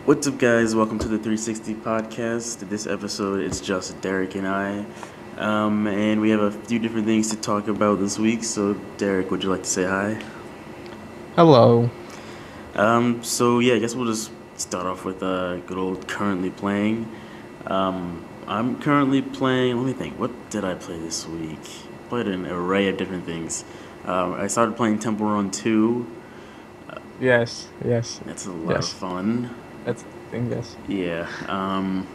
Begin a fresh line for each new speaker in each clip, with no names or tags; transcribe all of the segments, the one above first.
What's up, guys? Welcome to the 360 podcast. This episode, it's just Derek and I. And we have a few different things to talk about this week. So, Derek, would you like to say hi?
Hello.
I guess we'll just start off with good old currently playing. I'm currently playing, let me think, what did I play this week? I played an array of different things. I started playing Temple Run 2.
Yes, yes,
That's a lot of
yes.
fun.
That's the thing, yes.
Yeah. And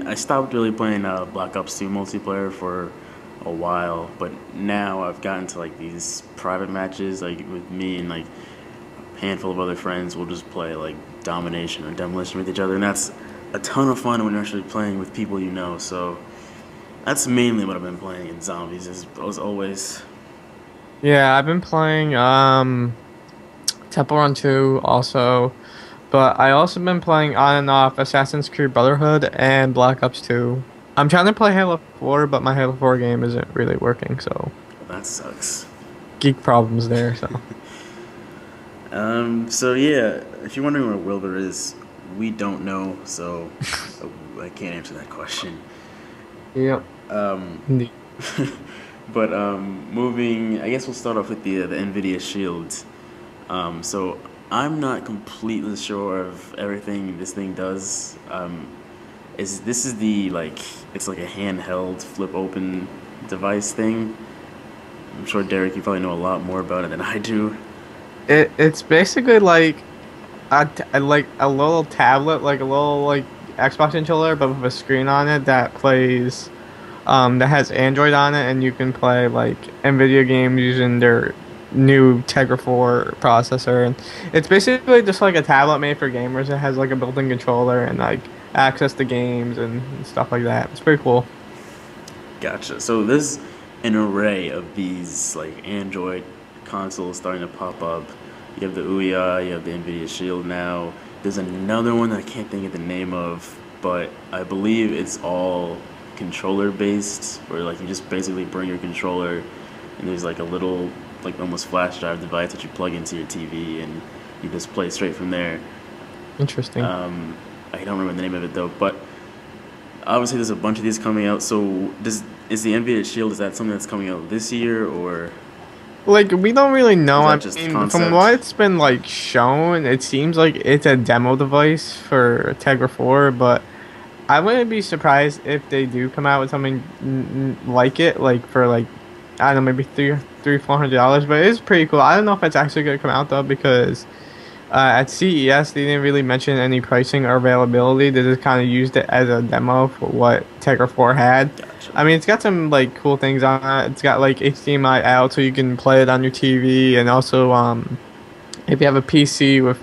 I stopped really playing Black Ops 2 multiplayer for a while, but now I've gotten to like these private matches, like with me and like a handful of other friends. We'll just play like domination or demolition with each other, and that's a ton of fun when you're actually playing with people you know. So that's mainly what I've been playing in zombies, as always.
Yeah, I've been playing Temple Run 2 also, but I also been playing on and off Assassin's Creed Brotherhood and Black Ops 2. I'm trying to play Halo 4, but my Halo 4 game isn't really working, so
That sucks.
geek problems there, so.
If you're wondering where Wilbur is, we don't know, so I can't answer that question.
Yep.
Um,
Indeed.
Moving, I guess we'll start off with the Nvidia Shield. So I'm not completely sure of everything this thing does. Is the like it's like a handheld flip open device thing? I'm sure Derek, you probably know a lot more about it than I do.
It's basically like like a little tablet, like a little like Xbox controller, but with a screen on it that plays that has Android on it, and you can play like Nvidia games using their new Tegra 4 processor. And it's basically just like a tablet made for gamers. It has like a built-in controller and like access to games and stuff like that. It's pretty cool.
Gotcha. So there's an array of these like Android consoles starting to pop up. You have the Ouya, you have the Nvidia Shield now. There's another one that I can't think of the name of, but I believe it's all controller based, where like you just basically bring your controller and there's like a little like almost flash drive device that you plug into your TV and you just play straight from there.
Interesting.
I don't remember the name of it though, but obviously there's a bunch of these coming out. So does is the Nvidia Shield, is that something that's coming out this year, or
Like we don't really
is
know.
that
I
just
mean, from what
concept?
it's been like shown, it seems like it's a demo device for Tegra 4, but I wouldn't be surprised if they do come out with something like it, like for like I don't know, maybe $400. But it is pretty cool. I don't know if it's actually gonna come out though because at CES they didn't really mention any pricing or availability. They just kind of used it as a demo for what Tegra 4 had.
Gotcha.
I mean, it's got some like cool things on it. It's got like HDMI out, so you can play it on your TV, and also if you have a PC with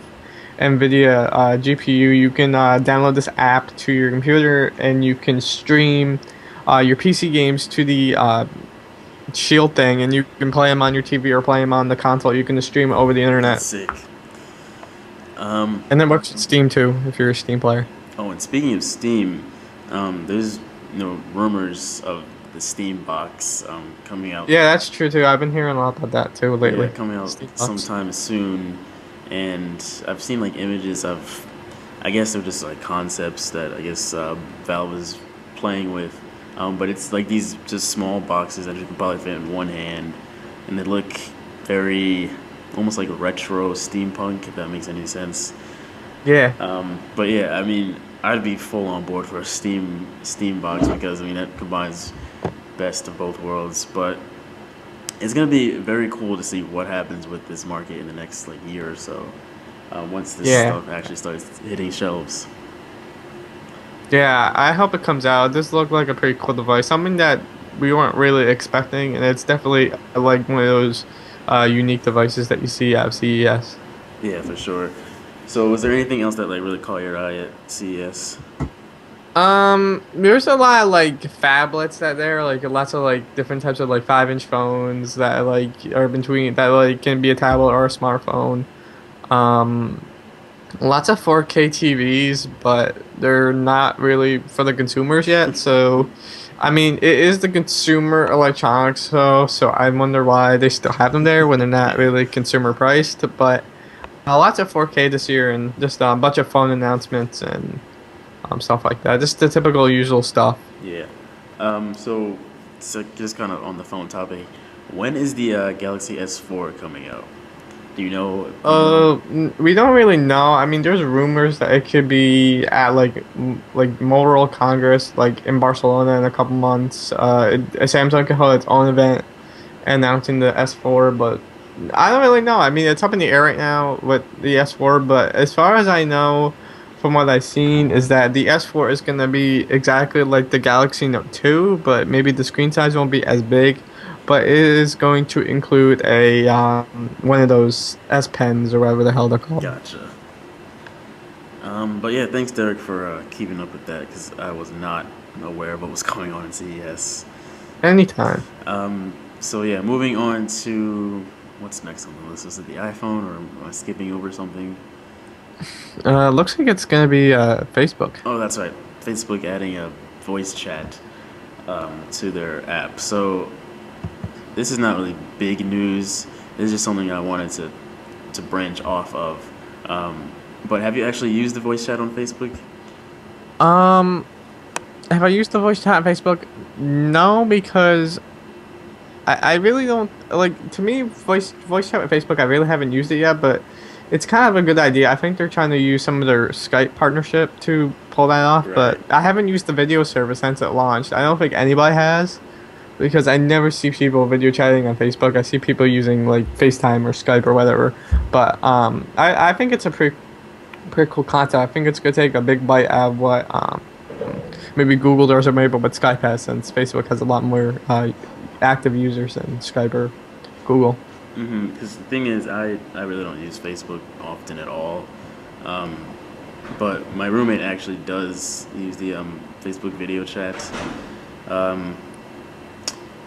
NVIDIA GPU, you can download this app to your computer and you can stream your PC games to the Shield thing, and you can play them on your TV or play them on the console. You can just stream it over the
That's
internet.
sick. Um,
And then works with Steam too, if you're a Steam player.
oh, and speaking of Steam, there's rumors of the Steam box coming out.
Yeah, that's true too. I've been hearing a lot about that too
Yeah,
lately.
coming out
Steam box.
sometime soon, and I've seen like images of, I guess they're just like concepts that I guess Valve is playing with, but it's like these just small boxes that you can probably fit in one hand, and they look very almost like retro steampunk, if that makes any sense.
Yeah.
But yeah, I mean, I'd be full on board for a Steam box because I mean that combines best of both worlds. But it's gonna be very cool to see what happens with this market in the next like year or so. Once this
Yeah.
stuff actually starts hitting shelves.
Yeah, I hope it comes out. This looked like a pretty cool device, something that we weren't really expecting, and it's definitely like one of those unique devices that you see at CES.
Yeah, for sure. So, was there anything else that like really caught your eye at CES?
There's a lot of like phablets that there, like lots of like different types of like 5-inch phones that like are between that like can be a tablet or a smartphone. Um, Lots of 4K TVs, but they're not really for the consumers yet. So, I mean, it is the consumer electronics, so I wonder why they still have them there when they're not
Yeah,
really consumer priced. But Lots of 4K this year, and just a bunch of phone announcements and stuff like that. Just the typical usual stuff.
Yeah. So, just kind of on the phone topic, when is the Galaxy S4 coming out? Do you know?
We don't really know. I mean, there's rumors that it could be at like Mobile Congress, like in Barcelona in a couple months. Samsung could hold its own event announcing the S4, but I don't really know. I mean, it's up in the air right now with the S4, but as far as I know, from what I've seen, is that the S4 is going to be exactly like the Galaxy Note 2, but maybe the screen size won't be as big, but it is going to include a one of those S Pens or whatever the hell they're called.
Gotcha. But yeah, thanks, Derek, for keeping up with that because I was not aware of what was going on in CES.
Anytime.
So yeah, moving on to what's next on the list. Is it the iPhone, or am I skipping over something?
Looks like it's going to be Facebook.
Oh, that's right. Facebook adding a voice chat to their app. So this is not really big news. This is just something I wanted to branch off of. But have you actually used the voice chat on Facebook?
Um, have I used the voice chat on Facebook? No, because I really don't like to me voice chat with Facebook. I really haven't used it yet, but it's kind of a good idea. I think they're trying to use some of their Skype partnership to pull that off,
Right.
but I haven't used the video service since it launched. I don't think anybody has because I never see people video chatting on Facebook. I see people using like FaceTime or Skype or whatever. But I think it's a pretty cool concept. I think it's gonna take a big bite out of what maybe Google does or maybe what Skype has, since Facebook has a lot more active users than Skype or Google.
Because the thing is, I really don't use Facebook often at all. Um, but my roommate actually does use the Facebook video chat. Um,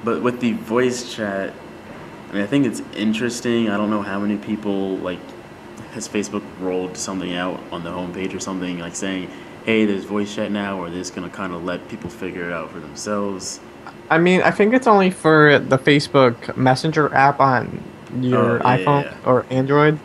but with the voice chat, I mean, I think it's interesting. I don't know how many people like has Facebook rolled something out on the homepage or something like saying, "Hey, there's voice chat now," or they're just gonna kind of let people figure it out for themselves.
I mean, I think it's only for the Facebook Messenger app on
Oh
your
yeah, yeah,
iPhone
yeah.
or Android,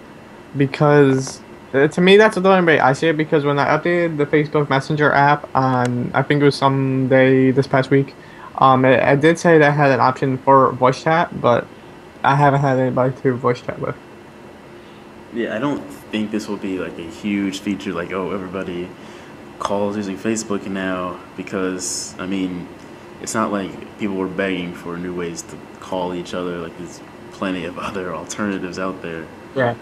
because to me that's the only way I see it. Because when I updated the Facebook Messenger app on, I think it was some day this past week, it did say that it had an option for voice chat, but I haven't had anybody to voice chat with.
Yeah, I don't think this will be like a huge feature like, oh, everybody calls using Facebook now because, I mean, it's not like people were begging for new ways to call each other. Like, there's plenty of other alternatives out there.
Yeah.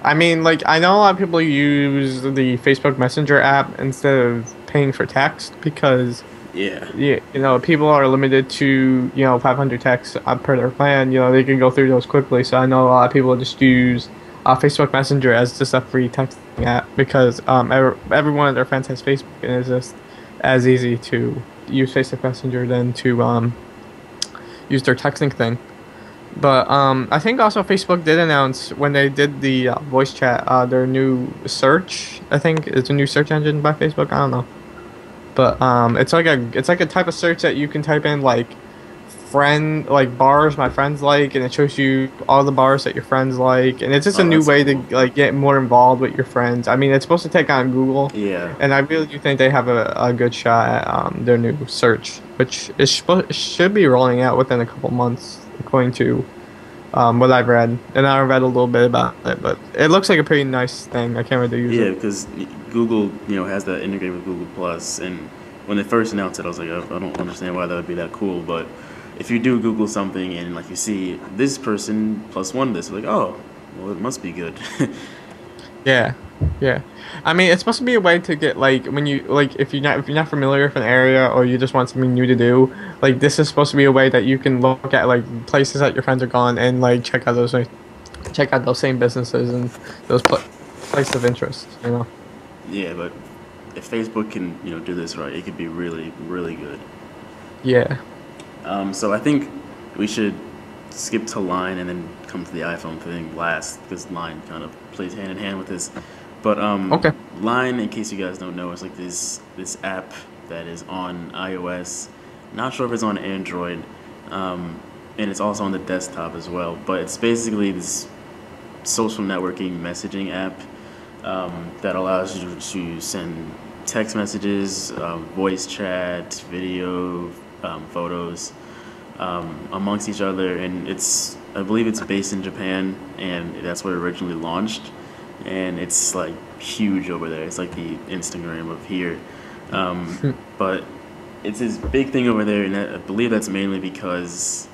I mean, like, I know a lot of people use the Facebook Messenger app instead of paying for text because,
Yeah.
yeah, people are limited to, 500 texts per their plan. They can go through those quickly. So I know a lot of people just use Facebook Messenger as just a free texting app because every one of their friends has Facebook, and it's just as easy to use Facebook Messenger than to use their texting thing. But I think also Facebook did announce when they did the voice chat, their new search. I think it's a new search engine by Facebook. I don't know, but it's like a type of search that you can type in like friend like bars my friends like, and it shows you all the bars that your friends like, and it's just a
Oh,
new
that's
way to
cool.
like get more involved with your friends. I mean, it's supposed to take on Google,
Yeah.
and I really do think they have a good shot at their new search, which should be rolling out within a couple months, according to what I've read. And I read a little bit about it, but it looks like a pretty nice thing. I can't wait to use
Yeah,
it.
because Google, has that integrated with Google Plus, and when they first announced it, I was like, I don't understand why that would be that cool. But if you do Google something and like you see this person plus one this, like, oh, well, it must be good.
Yeah, yeah. I mean, it's supposed to be a way to get like when you like if you're not familiar with an area or you just want something new to do, like this is supposed to be a way that you can look at like places that your friends are gone and like check out those same businesses and those places of interest.
Yeah, but if Facebook can, do this right, it could be really, really good.
Yeah.
So I think we should skip to Line and then come to the iPhone thing last because Line kind of plays hand in hand with this. But
Okay.
Line, in case you guys don't know, is like this app that is on iOS. Not sure if it's on Android, and it's also on the desktop as well. But it's basically this social networking messaging app that allows you to send text messages, voice chat, video, photos amongst each other, and I believe it's based in Japan, and that's where it originally launched, and it's like huge over there. It's like the Instagram of here, but it's this big thing over there, and I believe that's mainly because,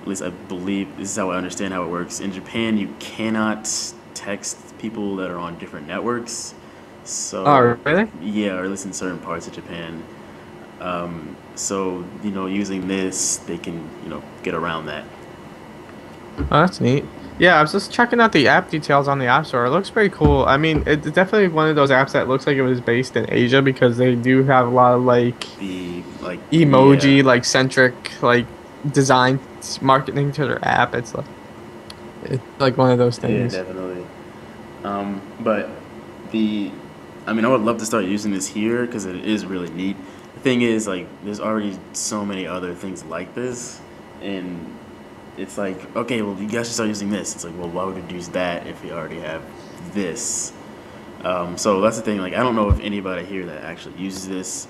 at least I believe this is how I understand how it works. In Japan, you cannot text people that are on different networks. So
Oh, really?
yeah, or at least in certain parts of Japan. So using this, they can get around that.
Oh, that's neat. Yeah, I was just checking out the app details on the App Store. It looks pretty cool. I mean, it's definitely one of those apps that looks like it was based in Asia because they do have a lot of like
The like yeah,
emoji, like centric, like design marketing to their app. It's like one of those
yeah,
things.
definitely. But the, I mean, I would love to start using this here because it is really neat. The thing is, like, there's already so many other things like this, and it's like, okay, well, you guys should start using this. It's like, well, why would we use that if we already have this? So that's the thing. Like, I don't know if anybody here that actually uses this.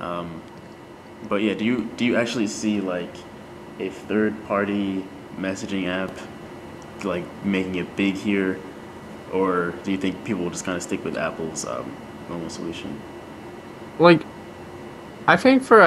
Um, but yeah, do you actually see like a third party messaging app like making it big here, or do you think people will just kind of stick with Apple's normal solution?
Like I think for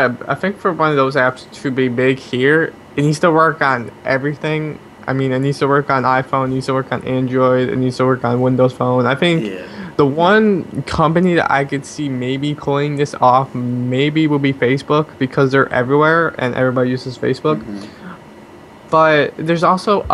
one of those apps to be big here, it needs to work on everything. I mean, it needs to work on iPhone, it needs to work on Android, it needs to work on Windows Phone. I think
Yeah.
the one company that I could see maybe pulling this off maybe will be Facebook because they're everywhere and everybody uses Facebook.
Hmm.
But there's also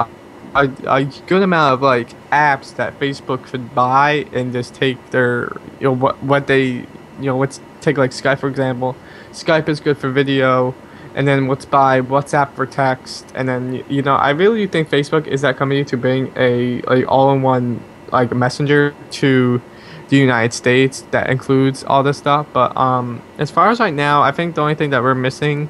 a good amount of like apps that Facebook could buy and just take their what they let's take like Skype for example. Skype is good for video, and then let's buy WhatsApp for text, and then I really think Facebook is that company to bring a all-in-one like messenger to the United States that includes all this stuff. But as far as right now, I think the only thing that we're missing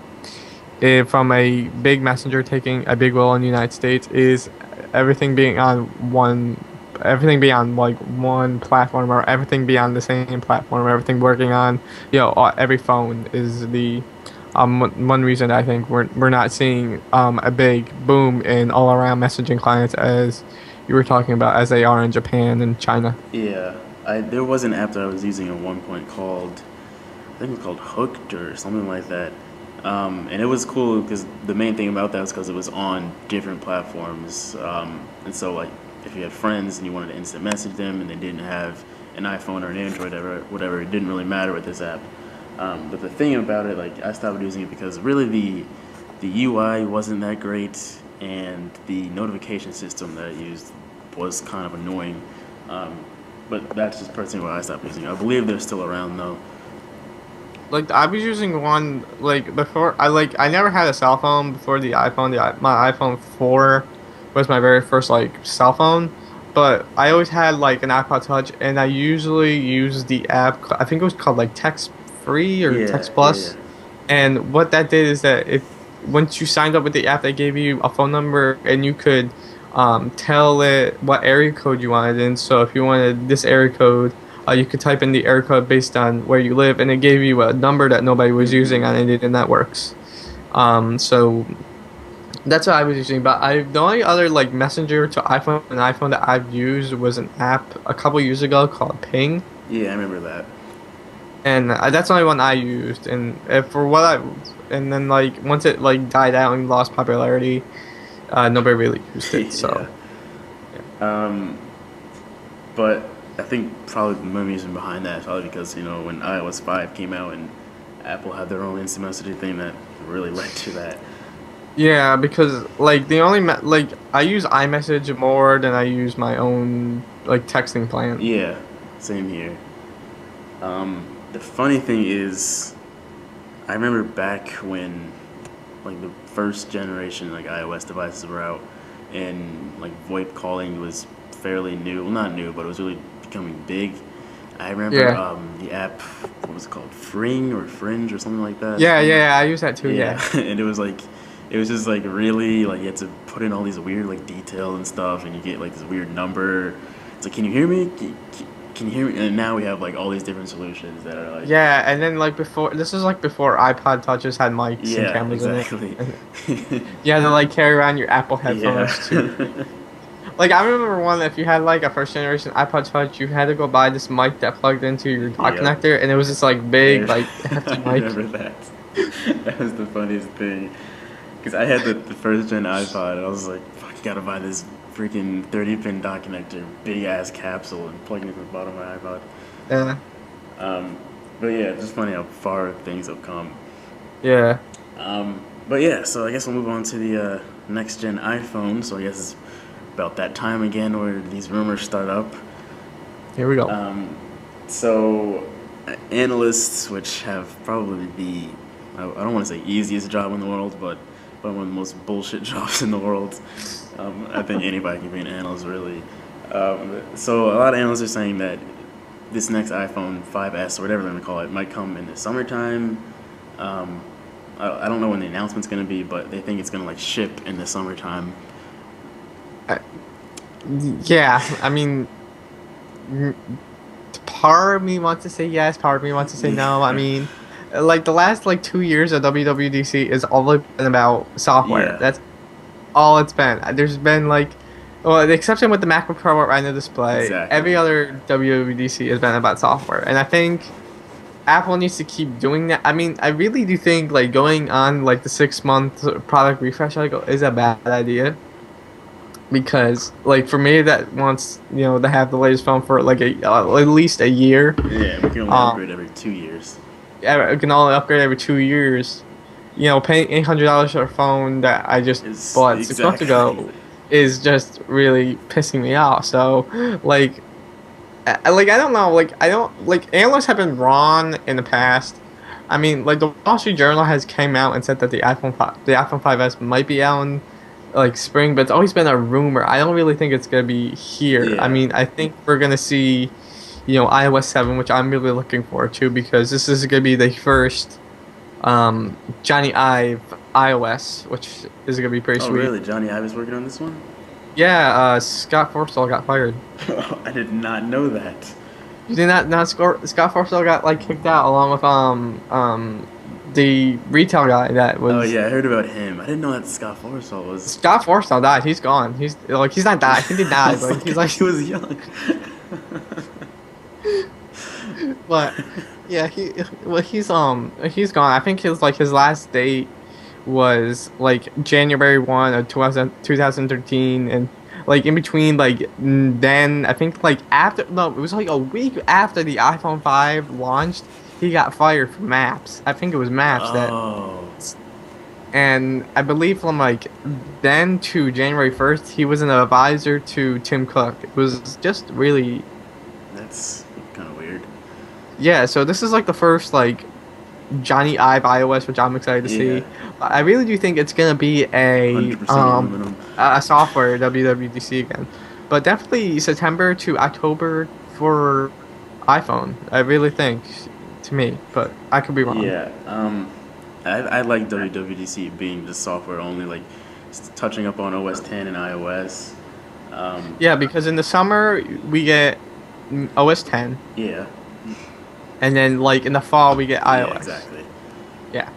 from a big messenger taking a big role in the United States is everything being on one, everything being on like one platform or everything be on the same platform, everything working on, every phone is the one reason I think we're not seeing a big boom in all around messaging clients as you were talking about as they are in Japan and China.
Yeah. There was an app that I was using at one point called, I think it was called Hooked or something like that. And it was cool because the main thing about that was because it was on different platforms. And so, like, if you had friends and you wanted to instant message them and they didn't have an iPhone or an Android or whatever, it didn't really matter with this app. But the thing about it, like, I stopped using it because really the UI wasn't that great, and the notification system that it used was kind of annoying. Um, but that's just personally why I stopped using it. I believe they're still around though.
Like I was using one like before I never had a cell phone before the iPhone. My iPhone 4 was my very first like cell phone, but I always had like an iPod Touch, and I usually use the app. I think it was called like Text Free or
Yeah,
Text
yeah, yeah.
Plus. And what that did is that if once you signed up with the app, they gave you a phone number, and you could tell it what area code you wanted in. So if you wanted this area code, you could type in the area code based on where you live, and it gave you a number that nobody was using
Hmm.
on any of the networks. So that's what I was using. But the only other like messenger to iPhone that I've used was an app a couple years ago called Ping,
Yeah, I remember that.
and that's the only one I used. And for what and then like once it like died out and lost popularity, nobody really used it.
Yeah.
So
Um, but I think probably the main reason behind that is probably because when iOS 5 came out and Apple had their own instant messaging thing that really led to that.
yeah, because like like I use iMessage more than I use my own like texting plan.
Yeah, same here. The funny thing is, I remember back when like the first generation like iOS devices were out, and like VoIP calling was fairly new. Well, not new, but it was really becoming big. I remember
Yeah.
the app, what was it called, Fring or Fringe or something like that.
Yeah, I use that too.
Yeah,
Yeah.
and it was like it was just like really like you had to put in all these weird like details and stuff, and you get like this weird number. It's like, can you hear me? Can you hear me? And now we have like all these different solutions that are like,
Yeah, and then like before, this is like before iPod touches had mics and
yeah,
cameras in it.
exactly.
And you had to like carry around your Apple
Yeah.
headphones too. Like I remember one, if you had like a first generation iPod Touch, you had to go buy this mic that plugged into your dock
Yep.
connector, and it was this like big,
Yeah.
like hefty
I
mic.
remember that. That was the funniest thing. Because I had the first gen iPod, and I was like, fuck, you gotta buy this freaking 30-pin dock connector, big ass capsule, and plug it into the bottom of my iPod.
Yeah,
Um, but yeah, it's just funny how far things have come.
yeah.
But yeah, so I guess we'll move on to the next gen iPhone. So I guess it's about that time again where these rumors start up.
Here we go.
So analysts, which have probably I don't want to say easiest job in the world, but one of the most bullshit jobs in the world. I think anybody can be an analyst, really. So a lot of analysts are saying that this next iPhone 5S or whatever they're gonna call it might come in the summertime. I don't know when the announcement's gonna be, but they think it's gonna like ship in the summertime.
I, yeah, I mean, mm, part of me wants to say yes, part of me wants to say no. I mean, like the last like 2 years of WWDC is all been about software.
Yeah.
That's all it's been. There's been like, well, the exception with the MacBook Pro Retina display.
Exactly.
Every other WWDC has been about software, and I think Apple needs to keep doing that. I mean, I really do think like going on like the 6 month product refresh cycle is a bad idea. Because like for me that wants to have the latest phone for like at least a year.
Yeah, we can only
Um,
upgrade every 2 years.
Yeah, I can only upgrade every 2 years. Paying $800 for a phone that I just
It's
bought 6 months ago
exactly.
is just really pissing me off. So like, I don't know. Like I don't like analysts have been wrong in the past. I mean, like the Wall Street Journal has came out and said that the iPhone 5S might be out in like spring, but it's always been a rumor. I don't really think it's gonna be here.
Yeah.
I mean, I think we're gonna see, iOS 7, which I'm really looking forward to because this is gonna be the first Johnny Ive iOS, which is gonna be pretty
Oh,
sweet.
really? Johnny Ive is working on this one?
Yeah, Scott Forstall got fired.
I did not know that.
You did not score. Scott Forstall got like kicked out along with the retail guy that was.
Oh yeah, I heard about him. I didn't know that Scott Forstall was.
Scott Forstall died. He's gone. He's not died. He did
I
die,
was
but he's like.
he was young.
But yeah, he's gone. I think his last date was like January 1 of 2013, and like in between then I think like after no it was like a week after the iPhone 5 launched, he got fired from Maps. I think it was Maps
Oh,
and I believe from like then to January 1st he was an advisor to Tim Cook. It was just really.
that's kind of weird.
Yeah, so this is like the first like Johnny Ive iOS, which I'm excited to
Yeah.
see. I really do think it's gonna be
100% aluminum.
a software WWDC again, but definitely September to October for iPhone. I really think, to me, but I could be wrong.
Yeah. I like WWDC being just software only, like touching up on OS 10 and iOS.
Yeah, because in the summer we get OS 10,
Yeah.
and then like in the fall we get iOS.
Yeah, exactly.
Yeah.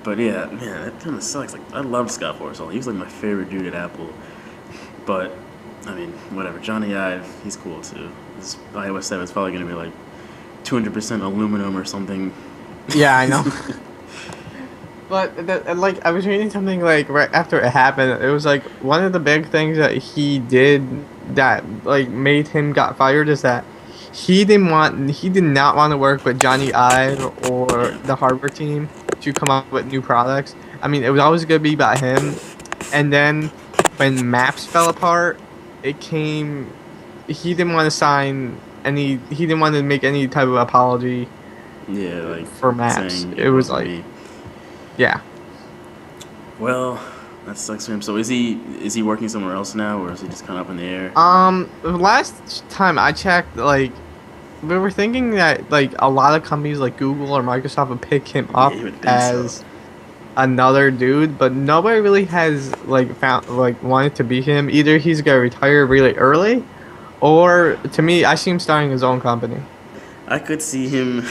But yeah, man, that kind of sucks. Like, I love Scott Forstall. He was like my favorite dude at Apple. But I mean, whatever. Johnny Ive, he's cool too. This iOS 7 is probably gonna be like 200% aluminum or something.
Yeah, I know. But like I was reading something like right after it happened, it was like one of the big things that he did that like made him got fired is that he did not want to work with Johnny Ive or the hardware team to come up with new products. I mean, it was always gonna be about him. And then when Maps fell apart, he didn't want to sign any. He didn't want to make any type of apology.
Yeah, like
For Maps,
saying
it was
wasn't
like-
me.
Yeah.
Well, that sucks for him. So is he working somewhere else now, or is he just kind of up in the air?
Last time I checked, like, we were thinking that like a lot of companies like Google or Microsoft would pick him up
you would think
as
so.
another dude, but nobody really has like found like wanted to beat him. Either he's gonna retire really early, or to me, I see him starting his own company.
I could see him.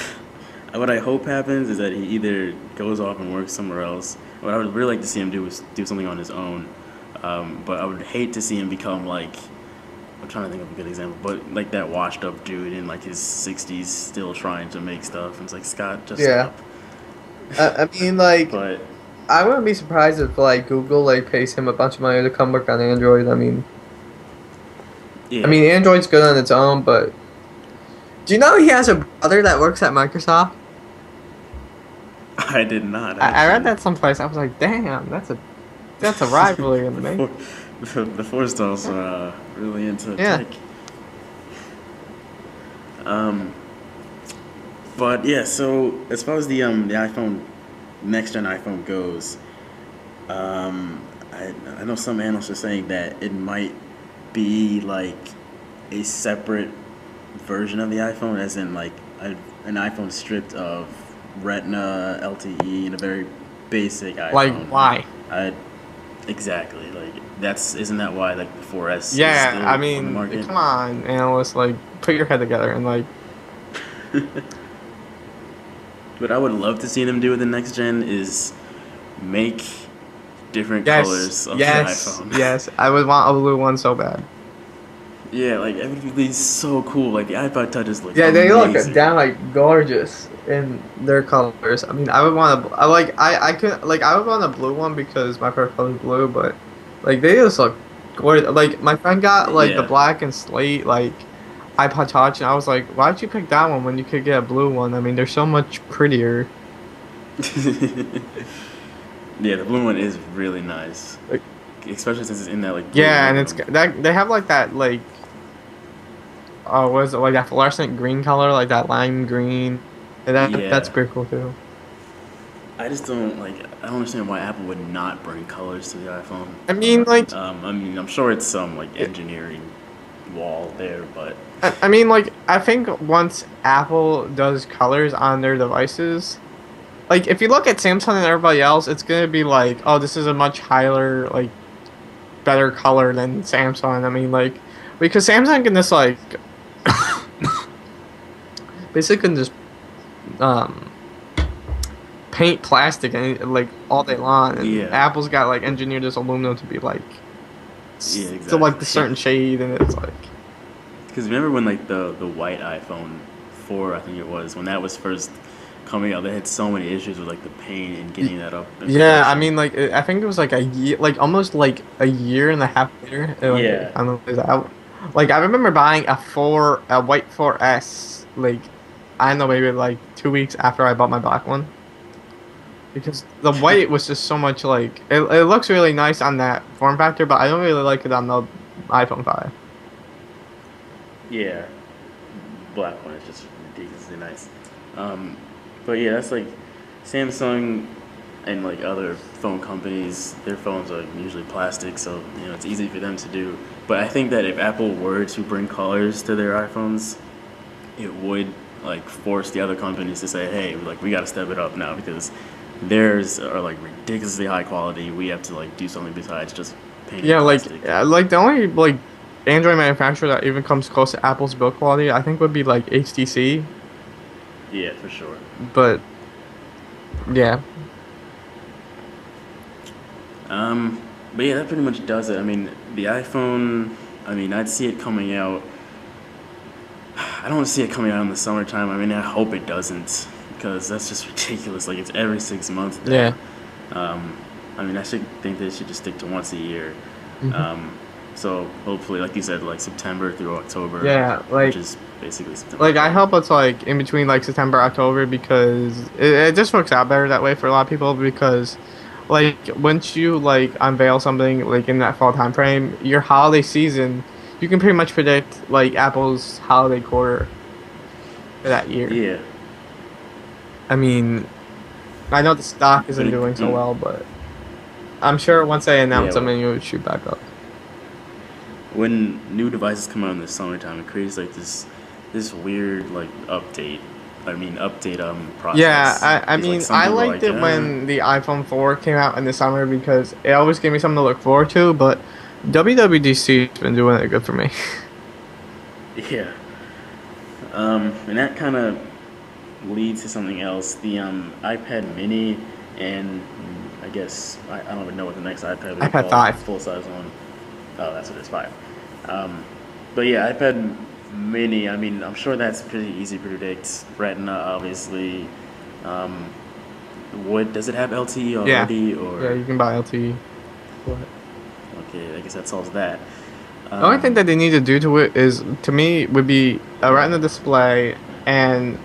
What I hope happens is that he either goes off and works somewhere else. What I would really like to see him do is do something on his own. But I would hate to see him become like, I'm trying to think of a good example, but like that washed up dude in like his 60s still trying to make stuff. And it's like, Scott, just
Yeah.
stop.
I mean, like,
But
I wouldn't be surprised if like Google like pays him a bunch of money to come work on Android. I
yeah,
mean, Android's good on its own, but do you know he has a brother that works at Microsoft?
I did not
I read
actually.
that someplace. I was like, damn, that's a rivalry in the
the,
making.
the Forstall's really into
Yeah.
tech. Um, but yeah, so as far as the iPhone next gen iPhone goes, I know some analysts are saying that it might be like a separate version of the iPhone, as in like an iPhone stripped of Retina, LTE, and a very basic
Like,
iPhone.
why?
I exactly like that's isn't that why like the 4S is
Yeah, I
still on the
mean,
market?
come on, analysts, like, put your head together and like,
What I would love to see them do with the next gen is make different
yes,
colors of the
yes,
iPhone.
yes. I would want a blue one so bad.
Yeah, like it would be so cool. Like the iPod touches look
Yeah, they look
amazing.
damn like gorgeous in their colors. I mean, I would want a, I like, I could like, I would want a blue one because my favorite color is blue, but like they just look gorgeous. Like my friend got like the
Yeah.
black and slate like iPod Touch, and I was like, why'd you pick that one when you could get a blue one? I mean, they're so much prettier.
Yeah, the blue one is really nice,
Like,
especially since it's in that like blue
yeah, and it's
aluminum.
that they have like that like what is it like that fluorescent green color, like that lime green, and that's
Yeah,
pretty cool too.
I just don't like. I don't understand why Apple would not bring colors to the iPhone.
I mean, like,
I mean, I'm sure it's some like engineering wall there, but
I mean, like, I think once Apple does colors on their devices, like, if you look at Samsung and everybody else, it's gonna be like, oh, this is a much higher, like, better color than Samsung. I mean, like, because Samsung can just like basically can just um paint plastic and like all day long, and
yeah,
Apple's got like engineered this aluminum to be like
yeah,
to like the
exactly.
certain shade, and it's like
Because remember when like the white iPhone 4, I think it was, when that was first coming out, they had so many issues with like the paint and getting that up in
yeah, I
production.
mean, like I think it was like a year, like almost like a year and a half later. Like
Yeah.
I don't know, is that like I remember buying a white 4S, like I don't know, maybe like 2 weeks after I bought my black one, because the white was just so much like it looks really nice on that form factor, but I don't really like it on the iPhone 5.
Yeah, black one is just ridiculously nice. Um, but yeah, that's like Samsung and like other phone companies. Their phones are usually plastic, so you know it's easy for them to do. But I think that if Apple were to bring colors to their iPhones, it would like force the other companies to say, "Hey, like we got to step it up now because theirs are like ridiculously high quality. We have to like do something besides just painting
Yeah,
plastic."
like the only like Android manufacturer that even comes close to Apple's build quality, I think, would be like HTC.
Yeah, for sure.
But yeah,
Um, but yeah, that pretty much does it. I mean, the iPhone. I mean, I'd see it coming out. I don't want to see it coming out in the summertime. I mean, I hope it doesn't because that's just ridiculous. Like it's every 6 months now.
yeah.
Um, I mean, I should think they should just stick to once a year.
hmm
Um, so hopefully, like you said, like September through October,
Yeah,
which is basically September,
like I
October.
hope it's like in between like September, October, because it just works out better that way for a lot of people, because like once you like unveil something like in that fall time frame, your holiday season, you can pretty much predict like Apple's holiday quarter for that year.
Yeah,
I mean, I know the stock
but
isn't doing so well, but I'm sure once they
yeah,
announce something, it would shoot back up.
when new devices come out in the summertime, it creates like this weird like update update
Yeah,
process.
I
Because like
mean,
some
I
people are
liked
like,
it when the iPhone 4 came out in the summer because it always gave me something to look forward to, but WWDC's been doing it good for me.
yeah. And that kind of leads to something else. The iPad Mini, and I guess I don't even know what the next iPad would be
iPad
called, the
5.
full size one. Oh, that's what it's 5. Um, but yeah, iPad Mini. I mean, I'm sure that's pretty easy to predict. Retina, obviously. Um, what does it have LTE
Yeah.
already,
Yeah,
or
you can buy LTE for it.
okay? I guess that solves that.
The only thing
Um,
that they need to do to it is, to me, would be a Retina display and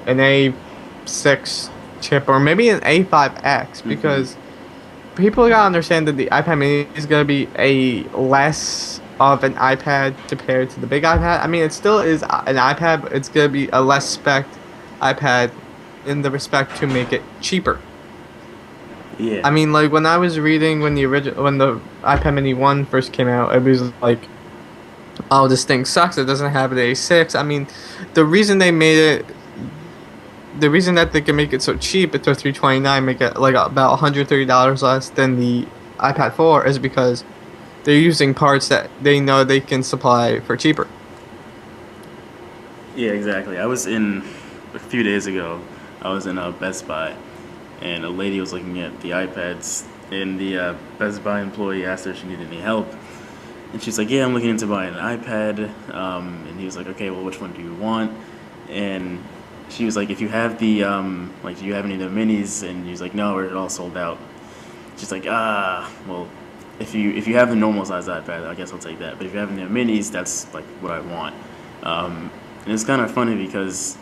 an A6 chip, or maybe an A5X,
hmm
because people gotta understand that the iPad mini is gonna be a less of an iPad compared to the big iPad. I mean, it still is an iPad, but it's gonna be a less spec iPad in the respect to make it cheaper.
Yeah.
I mean, like when I was reading when the iPad Mini 1 first came out, it was like, oh, this thing sucks. It doesn't have an A6. I mean, the reason they made it, the reason that they can make it so cheap, it's a 329, make it like about $130 less than the iPad 4, is because they're using parts that they know they can supply for cheaper.
Yeah, exactly. I was in a few days ago. I was in Best Buy, and a lady was looking at the iPads, and the Best Buy employee asked her if she needed any help, and she's like, "Yeah, I'm looking into buying an iPad." And he was like, "Okay, well, which one do you want?" And she was like, "If you have the do you have any of the minis?" And he was like, "No, we're all sold out." She's like, well, if you have the normal size iPad, I guess I'll take that. But if you have the minis, that's like what I want. And it's kind of funny because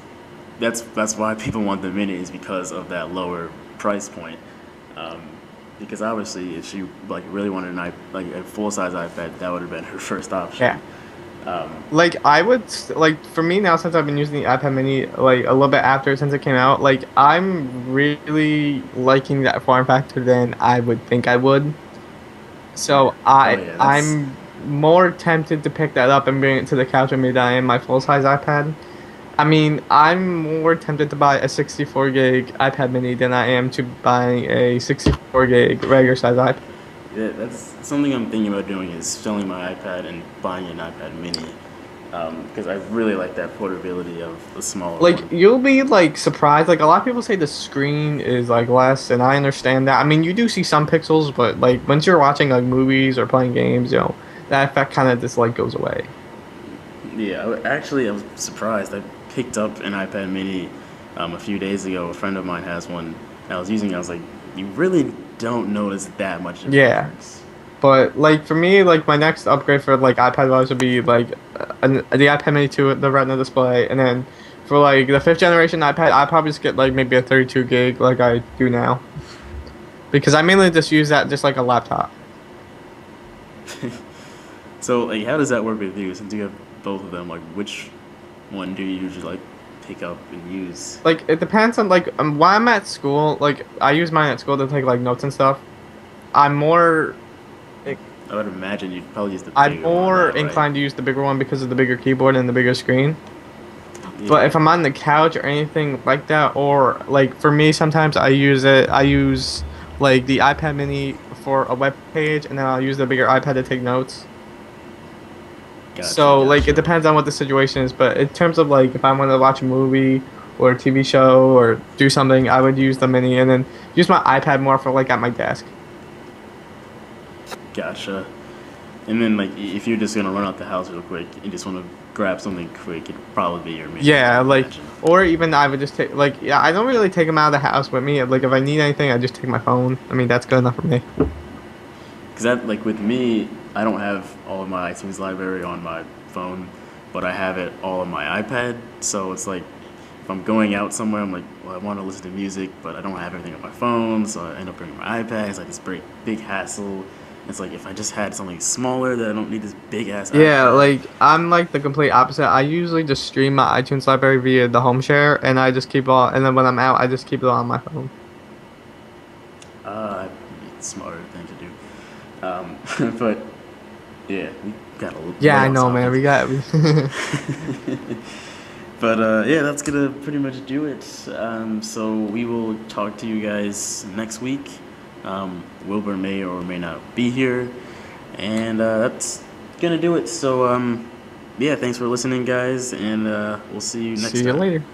that's why people want the minis because of that lower price point. Um, because obviously, if she like really wanted like a full size iPad, that would have been her first
Yeah.
option. Um,
Like I would like for me now, since I've been using the iPad mini like a little bit after since it came out, like I'm really liking that form factor than I would think I would. So
oh yeah, that's
I'm more tempted to pick that up and bring it to the couch with me than I am my full size iPad. I mean, I'm more tempted to buy a 64 gig iPad mini than I am to buying a 64 gig regular size iPad.
yeah, that's something I'm thinking about doing is selling my iPad and buying an iPad Mini because I really like that portability of the smaller
Like
one.
you'll be like surprised. Like a lot of people say the screen is like less, and I understand that. I mean, you do see some pixels, but like once you're watching like movies or playing games, that effect kind of just like goes away.
Yeah, I was surprised. I picked up an iPad Mini a few days ago. A friend of mine has one. And I was using it. I was like, you really don't notice that much of a
Yeah.
difference.
But like for me, like my next upgrade for like iPad wise would be like the iPad Mini 2 with the Retina display, and then for like the fifth generation iPad, I probably just get like maybe a 32 gig like I do now, because I mainly just use that just like a laptop.
So, like, how does that work with you? Since you have both of them, like, which one do you usually like pick up and use?
Like it depends on like while I'm at school, like I use mine at school to take like notes and stuff. I'm more
I would imagine you'd probably use the
I'm
bigger one on
more
that, right?
inclined to use the bigger one because of the bigger keyboard and the bigger screen. But
Yeah,
if I'm on the couch or anything like that, or like for me, sometimes I use like the iPad mini for a web page, and then I'll use the bigger iPad to take notes.
gotcha,
So like it
gotcha.
depends on what the situation is, but in terms of like if I want to watch a movie or a TV show or do something, I would use the mini and then use my iPad more for like at my desk.
Gotcha. And then, like, if you're just gonna run out the house real quick and just want to grab something quick, it'd probably be your mini, I
Yeah,
would
like
imagine.
or even I would just take like yeah, I don't really take them out of the house with me. Like if I need anything, I just take my phone. I mean, that's good enough for me.
Because that, like, with me, I don't have all of my iTunes library on my phone, but I have it all on my iPad. So it's like, if I'm going out somewhere, I'm like, well, I want to listen to music, but I don't have everything on my phone, so I end up bringing my iPad. It's like this big hassle. It's like if I just had something smaller that I don't need this big ass
Yeah,
iPad.
like I'm like the complete opposite. I usually just stream my iTunes library via the home share, and I just keep all. And then when I'm out, I just keep it on my phone.
It's a smarter thing to do. But yeah, we got a
Yeah,
way
I
off
know, man.
topic.
We got.
But yeah, that's gonna pretty much do it. So we will talk to you guys next week. Wilbur may or may not be here, and that's gonna do it. So yeah, thanks for listening, guys, and we'll see you next
See you
time.
later.